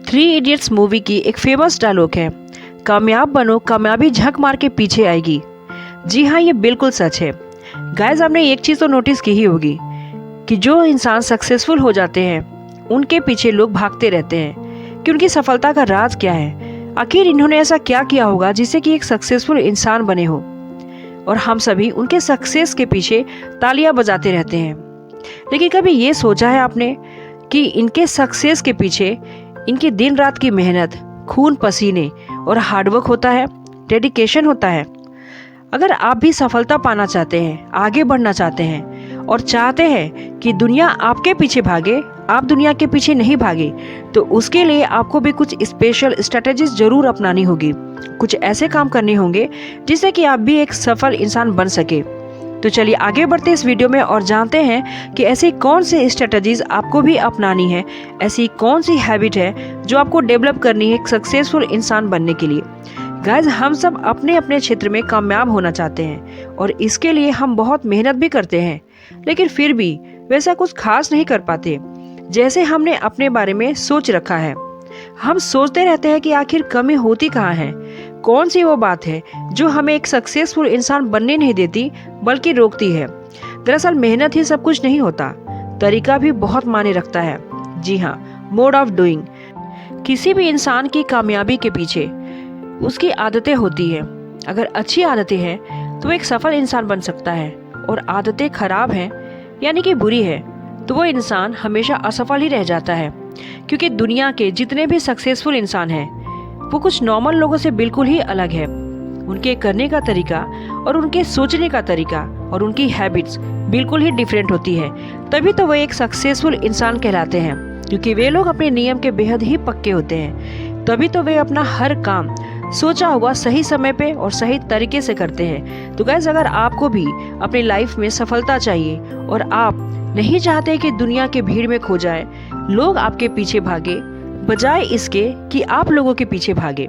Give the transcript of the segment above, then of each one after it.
Three idiots movie की एक famous dialogue है, कामयाब बनो कामयाबी झक मार के पीछे आएगी। जी हाँ, ये बिल्कुल सच है। गाइस, आपने एक चीज़ तो नोटिस की ही होगी कि जो इंसान सक्सेसफुल हो जाते हैं उनके पीछे लोग भागते रहते हैं कि उनकी सफलता का राज क्या है, आखिर इन्होंने ऐसा क्या किया होगा जिससे कि एक सक्सेसफुल इंसान बने हो। और हम सभी उनके सक्सेस के पीछे तालियां बजाते रहते हैं। लेकिन कभी ये सोचा है आपने कि इनके सक्सेस के पीछे इनकी दिन रात की मेहनत, खून पसीने और हार्डवर्क होता है, डेडिकेशन होता है। अगर आप भी सफलता पाना चाहते हैं, आगे बढ़ना चाहते हैं और चाहते हैं कि दुनिया आपके पीछे भागे, आप दुनिया के पीछे नहीं भागे, तो उसके लिए आपको भी कुछ स्पेशल स्ट्रेटेजीज जरूर अपनानी होगी। कुछ ऐसे काम करने होंगे जिससे कि आप भी एक सफल इंसान बन सके। तो चलिए आगे बढ़ते इस वीडियो में और जानते हैं कि ऐसी कौन सी स्ट्रेटजीज आपको भी अपनानी है, ऐसी कौन सी हैबिट है जो आपको डेवलप करनी है एक सक्सेसफुल इंसान बनने के लिए। गाइस, हम सब अपने अपने क्षेत्र में कामयाब होना चाहते हैं और इसके लिए हम बहुत मेहनत भी करते हैं, लेकिन फिर भी वैसा कुछ खास नहीं कर पाते जैसे हमने अपने बारे में सोच रखा है। हम सोचते रहते हैं कि आखिर कमी होती कहाँ है, कौन सी वो बात है जो हमें एक सक्सेसफुल इंसान बनने नहीं देती बल्कि रोकती है। दरअसल मेहनत ही सब कुछ नहीं होता, तरीका भी बहुत मायने रखता है। जी हाँ, मोड ऑफ डूइंग। किसी भी इंसान की कामयाबी के पीछे उसकी आदतें होती है। अगर अच्छी आदतें हैं तो वो एक सफल इंसान बन सकता है, और आदतें खराब हैं यानी कि बुरी है तो वो इंसान हमेशा असफल ही रह जाता है। क्योंकि दुनिया के जितने भी सक्सेसफुल इंसान हैं वो कुछ नॉर्मल लोगों से बिल्कुल ही अलग है। उनके करने का तरीका और उनके सोचने का तरीका और उनकी हैबिट्स बिल्कुल ही डिफरेंट होती है। तभी तो वो एक सक्सेसफुल इंसान कहलाते हैं, क्योंकि वे लोग अपने नियम के बेहद ही पक्के होते हैं। तभी तो वे अपना हर काम सोचा हुआ सही समय पे और सही तरीके से करते हैं। तो गाइस, अगर आपको भी अपनी लाइफ में सफलता चाहिए और आप नहीं चाहते कि दुनिया के भीड़ में खो जाए, लोग आपके पीछे भागे बजाय इसके कि आप लोगों के पीछे भागे,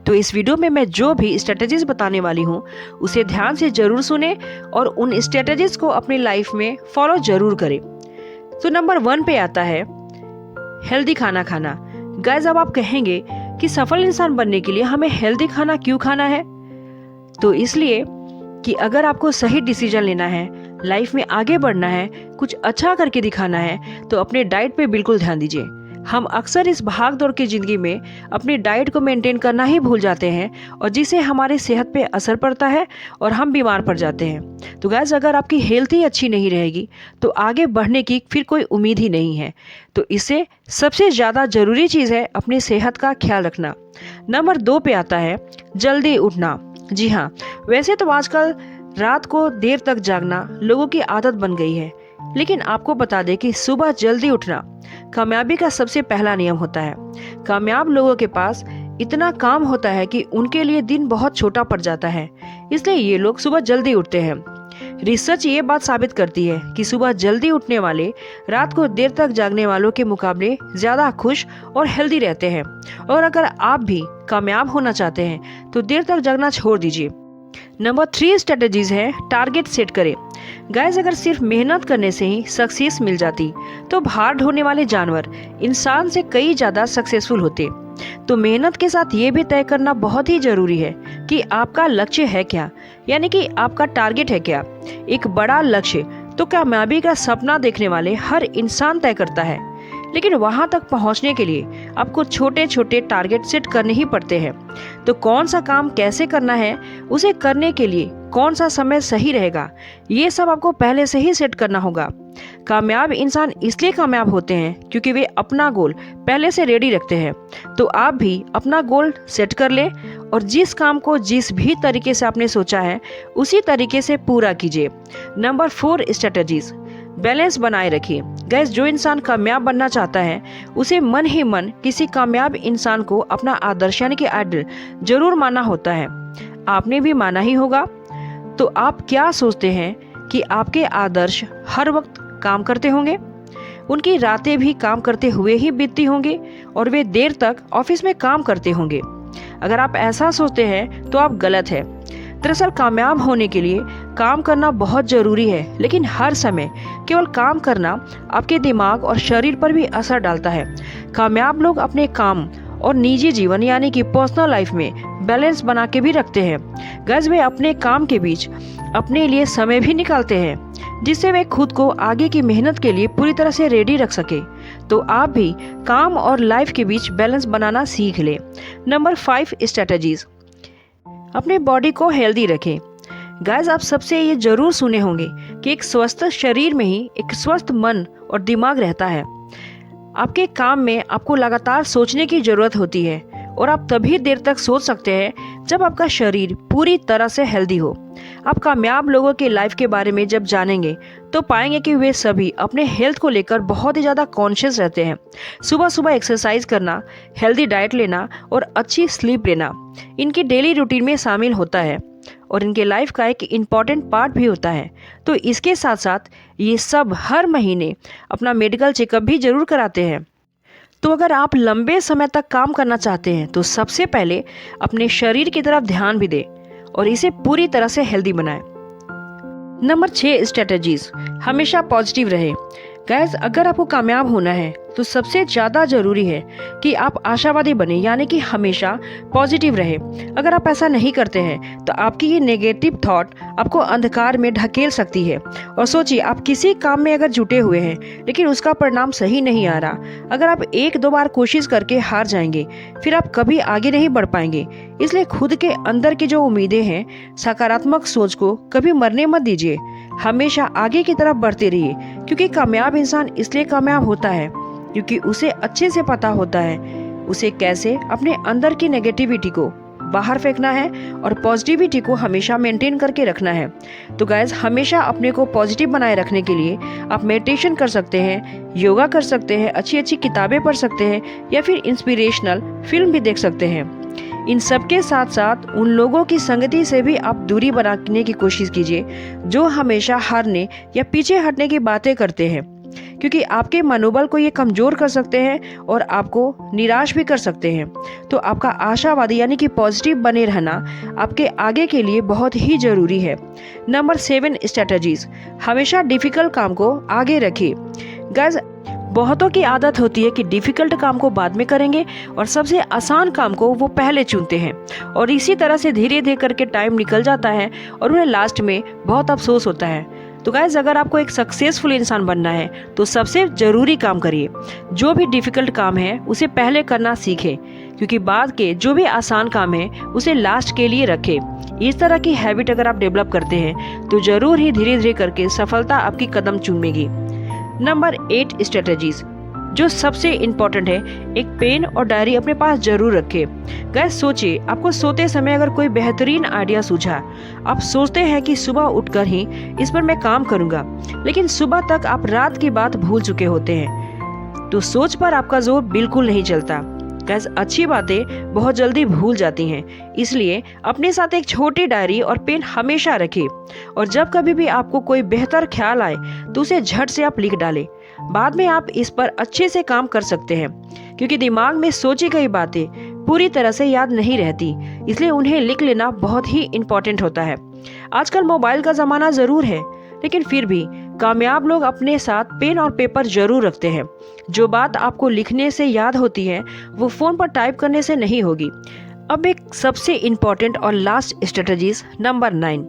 तो इस वीडियो में मैं जो भी स्ट्रेटेजीज बताने वाली हूँ उसे ध्यान से जरूर सुने और उन स्ट्रेटेजीज को अपनी लाइफ में फॉलो जरूर करें। तो नंबर 1 पे आता है हेल्दी खाना खाना। गाइस, अब आप कहेंगे कि सफल इंसान बनने के लिए हमें हेल्दी खाना क्यों खाना है? तो इसलिए कि अगर आपको सही डिसीजन लेना है, लाइफ में आगे बढ़ना है, कुछ अच्छा करके दिखाना है, तो अपने डाइट पे बिल्कुल ध्यान दीजिए। हम अक्सर इस भाग दौड़ की जिंदगी में अपनी डाइट को मेंटेन करना ही भूल जाते हैं, और जिससे हमारे सेहत पे असर पड़ता है और हम बीमार पड़ जाते हैं। तो गाइस, अगर आपकी हेल्थ ही अच्छी नहीं रहेगी तो आगे बढ़ने की फिर कोई उम्मीद ही नहीं है। तो इससे सबसे ज़्यादा ज़रूरी चीज़ है अपनी सेहत का ख्याल रखना। नंबर 2 पे आता है जल्दी उठना। जी हाँ, वैसे तो आजकल रात को देर तक जागना लोगों की आदत बन गई है, लेकिन आपको बता दें कि सुबह जल्दी उठना कामयाबी का सबसे पहला नियम होता है। कामयाब लोगों के पास इतना काम होता है कि उनके लिए दिन बहुत छोटा पड़ जाता है, इसलिए ये लोग सुबह जल्दी उठते हैं। रिसर्च ये बात साबित करती है कि सुबह जल्दी उठने वाले रात को देर तक जागने वालों के मुकाबले ज्यादा खुश और हेल्दी रहते हैं। और अगर आप भी कामयाब होना चाहते हैं तो देर तक जागना छोड़ दीजिए। नंबर 3 स्ट्रेटेजीज है टारगेट सेट करें। गाइस, अगर सिर्फ मेहनत करने से ही सक्सेस मिल जाती तो भार ढोने वाले जानवर इंसान से कई ज्यादा सक्सेसफुल होते। तो मेहनत के साथ ये भी तय करना बहुत ही जरूरी है कि आपका लक्ष्य है क्या, यानी कि आपका टारगेट है क्या। एक बड़ा लक्ष्य तो कामयाबी का सपना देखने वाले हर इंसान तय करता है, लेकिन वहां तक पहुंचने के लिए आपको छोटे छोटे टारगेट सेट करने ही पड़ते हैं। तो कौन सा काम कैसे करना है, उसे करने के लिए कौन सा समय सही रहेगा, ये सब आपको पहले से ही सेट करना होगा। कामयाब इंसान इसलिए कामयाब होते हैं क्योंकि वे अपना गोल पहले से रेडी रखते हैं। तो आप भी अपना गोल सेट कर ले और जिस काम को जिस भी तरीके से आपने सोचा है उसी तरीके से पूरा कीजिए। नंबर 4 स्ट्रेटजीज, बैलेंस बनाए रखिए। गैस, जो इंसान कामयाब बनना चाहता है उसे मन ही मन किसी कामयाब इंसान को अपना आदर्श यानी कि आइडल जरूर मानना होता है। आपने भी माना ही होगा। तो आप क्या सोचते हैं कि आपके आदर्श हर वक्त काम करते होंगे? उनकी रातें भी काम करते हुए ही बीतती होंगी और वे देर तक ऑफिस में काम करते होंगे। अगर आप ऐसा सोचते हैं तो आप गलत है। दरअसल कामयाब होने के लिए काम करना बहुत ज़रूरी है, लेकिन हर समय केवल काम करना आपके दिमाग और शरीर पर भी असर डालता है। कामयाब लोग अपने काम और निजी जीवन यानी कि पर्सनल लाइफ में बैलेंस बना के भी रखते हैं। गाइस, वे अपने काम के बीच अपने लिए समय भी निकालते हैं, जिससे वे खुद को आगे की मेहनत के लिए पूरी तरह से रेडी रख सके। तो आप भी काम और लाइफ के बीच बैलेंस बनाना सीख लें। नंबर 5 स्ट्रेटजीज, अपने बॉडी को हेल्दी रखें। गाइस, आप सबसे ये जरूर सुने होंगे कि एक स्वस्थ शरीर में ही एक स्वस्थ मन और दिमाग रहता है। आपके काम में आपको लगातार सोचने की जरूरत होती है और आप तभी देर तक सोच सकते हैं जब आपका शरीर पूरी तरह से हेल्दी हो। आप कामयाब लोगों के लाइफ के बारे में जब जानेंगे तो पाएंगे कि वे सभी अपने हेल्थ को लेकर बहुत ही ज़्यादा कॉन्शियस रहते हैं। सुबह सुबह एक्सरसाइज करना, हेल्दी डाइट लेना और अच्छी स्लीप लेना इनकी डेली रूटीन में शामिल होता है और इनके लाइफ का एक इम्पॉर्टेंट पार्ट भी होता है। तो इसके साथ साथ ये सब हर महीने अपना मेडिकल चेकअप भी जरूर कराते हैं। तो अगर आप लंबे समय तक काम करना चाहते हैं तो सबसे पहले अपने शरीर की तरफ ध्यान भी दें और इसे पूरी तरह से हेल्दी बनाएं। नंबर 6 स्ट्रेटजीज, हमेशा पॉजिटिव रहे। गाइस, अगर आपको कामयाब होना है तो सबसे ज़्यादा ज़रूरी है कि आप आशावादी बने, यानी कि हमेशा पॉजिटिव रहे। अगर आप ऐसा नहीं करते हैं तो आपकी ये नेगेटिव थॉट आपको अंधकार में ढकेल सकती है। और सोचिए, आप किसी काम में अगर जुटे हुए हैं लेकिन उसका परिणाम सही नहीं आ रहा, अगर आप 1-2 बार कोशिश करके हार जाएंगे फिर आप कभी आगे नहीं बढ़ पाएंगे। इसलिए खुद के अंदर की जो उम्मीदें हैं, सकारात्मक सोच को कभी मरने मत दीजिए। हमेशा आगे की तरफ बढ़ते रहिए, क्योंकि कामयाब इंसान इसलिए कामयाब होता है क्योंकि उसे अच्छे से पता होता है उसे कैसे अपने अंदर की नेगेटिविटी को बाहर फेंकना है और पॉजिटिविटी को हमेशा मेंटेन करके रखना है। तो गाइस, हमेशा अपने को पॉजिटिव बनाए रखने के लिए आप मेडिटेशन कर सकते हैं, योगा कर सकते हैं, अच्छी अच्छी किताबें पढ़ सकते हैं या फिर इंस्पिरेशनल फिल्म भी देख सकते हैं। इन सब के साथ साथ उन लोगों की संगति से भी आप दूरी बनाने की कोशिश कीजिए जो हमेशा हारने या पीछे हटने की बातें करते हैं, क्योंकि आपके मनोबल को ये कमज़ोर कर सकते हैं और आपको निराश भी कर सकते हैं। तो आपका आशावादी यानी कि पॉजिटिव बने रहना आपके आगे के लिए बहुत ही ज़रूरी है। नंबर 7 स्ट्रेटजीज, हमेशा डिफ़िकल्ट काम को आगे रखिए। गाइस, बहुतों की आदत होती है कि डिफ़िकल्ट काम को बाद में करेंगे और सबसे आसान काम को वो पहले चुनते हैं और इसी तरह से धीरे धीरे करके टाइम निकल जाता है और उन्हें लास्ट में बहुत अफसोस होता है। तो गाइस, अगर आपको एक सक्सेसफुल इंसान बनना है तो सबसे ज़रूरी काम करिए। जो भी डिफ़िकल्ट काम है उसे पहले करना सीखें, क्योंकि बाद के जो भी आसान काम है उसे लास्ट के लिए रखें। इस तरह की हैबिट अगर आप डेवलप करते हैं तो ज़रूर ही धीरे धीरे करके सफलता आपकी कदम चूमेगी। नंबर 8 स्ट्रेटजीज, जो सबसे इम्पोर्टेंट है, एक पेन और डायरी अपने पास जरूर रखें। गाइस, सोचिए, आपको सोते समय अगर कोई बेहतरीन आइडिया सूझा, आप सोचते हैं कि सुबह उठकर ही इस पर मैं काम करूंगा, लेकिन सुबह तक आप रात की बात भूल चुके होते हैं। तो सोच पर आपका जोर बिल्कुल नहीं चलता। गाइस, अच्छी बातें बहुत जल्दी भूल जाती हैं, इसलिए अपने साथ एक छोटी डायरी और पेन हमेशा रखें और जब कभी भी आपको कोई बेहतर ख्याल आए तो उसे झट से आप लिख डालें। बाद में आप इस पर अच्छे से काम कर सकते हैं, क्योंकि दिमाग में सोची गई बातें पूरी तरह से याद नहीं रहती, इसलिए उन्हें लिख लेना बहुत ही इम्पोर्टेंट होता है। आजकल मोबाइल का ज़माना ज़रूर है, लेकिन फिर भी कामयाब लोग अपने साथ पेन और पेपर जरूर रखते हैं। जो बात आपको लिखने से याद होती है वो फ़ोन पर टाइप करने से नहीं होगी। अब एक सबसे इम्पॉर्टेंट और लास्ट स्ट्रेटजीज, नंबर 9,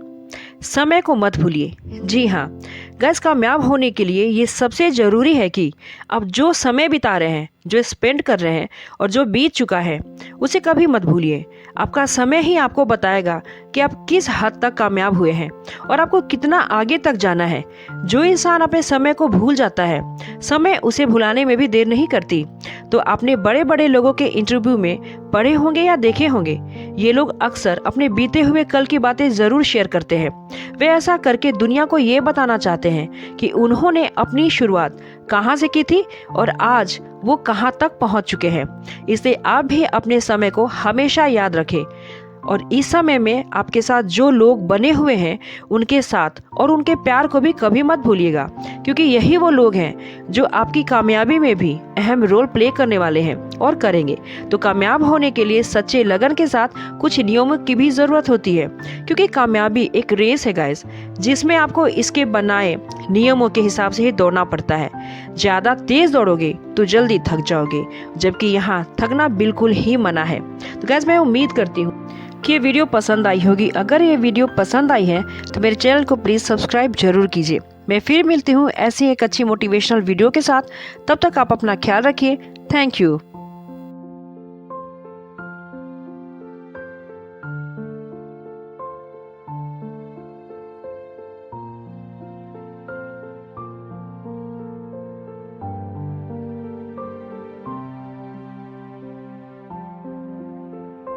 समय को मत भूलिए। जी हाँ गाइस, कामयाब होने के लिए ये सबसे ज़रूरी है कि आप जो समय बिता रहे हैं, जो स्पेंड कर रहे हैं और जो बीत चुका है उसे कभी मत भूलिए। आपका समय ही आपको बताएगा कि आप किस हद तक कामयाब हुए हैं और आपको कितना आगे तक जाना है। जो इंसान अपने समय को भूल जाता है, समय उसे भुलाने में भी देर नहीं करती। तो आपने बड़े बड़े लोगों के इंटरव्यू में पढ़े होंगे या देखे होंगे, ये लोग अक्सर अपने बीते हुए कल की बातें ज़रूर शेयर करते हैं। वे ऐसा करके दुनिया को ये बताना चाहते हैं कि उन्होंने अपनी शुरुआत कहाँ से की थी और आज वो कहाँ तक पहुँच चुके हैं। इसलिए आप भी अपने समय को हमेशा याद रखें और इस समय में आपके साथ जो लोग बने हुए हैं उनके साथ और उनके प्यार को भी कभी मत भूलिएगा, क्योंकि यही वो लोग हैं जो आपकी कामयाबी में भी अहम रोल प्ले करने वाले हैं और करेंगे। तो कामयाब होने के लिए सच्चे लगन के साथ कुछ नियमों की भी ज़रूरत होती है, क्योंकि कामयाबी एक रेस है गाइस, जिसमें आपको इसके बनाए नियमों के हिसाब से ही दौड़ना पड़ता है। ज़्यादा तेज़ दौड़ोगे तो जल्दी थक जाओगे, जबकि यहाँ थकना बिल्कुल ही मना है। तो गाइस मैं उम्मीद करती हूँ कि ये वीडियो पसंद आई होगी। अगर ये वीडियो पसंद आई है तो मेरे चैनल को प्लीज़ सब्सक्राइब जरूर कीजिए। मैं फिर मिलती हूँ ऐसी एक अच्छी मोटिवेशनल वीडियो के साथ। तब तक आप अपना ख्याल रखिए। Thank you.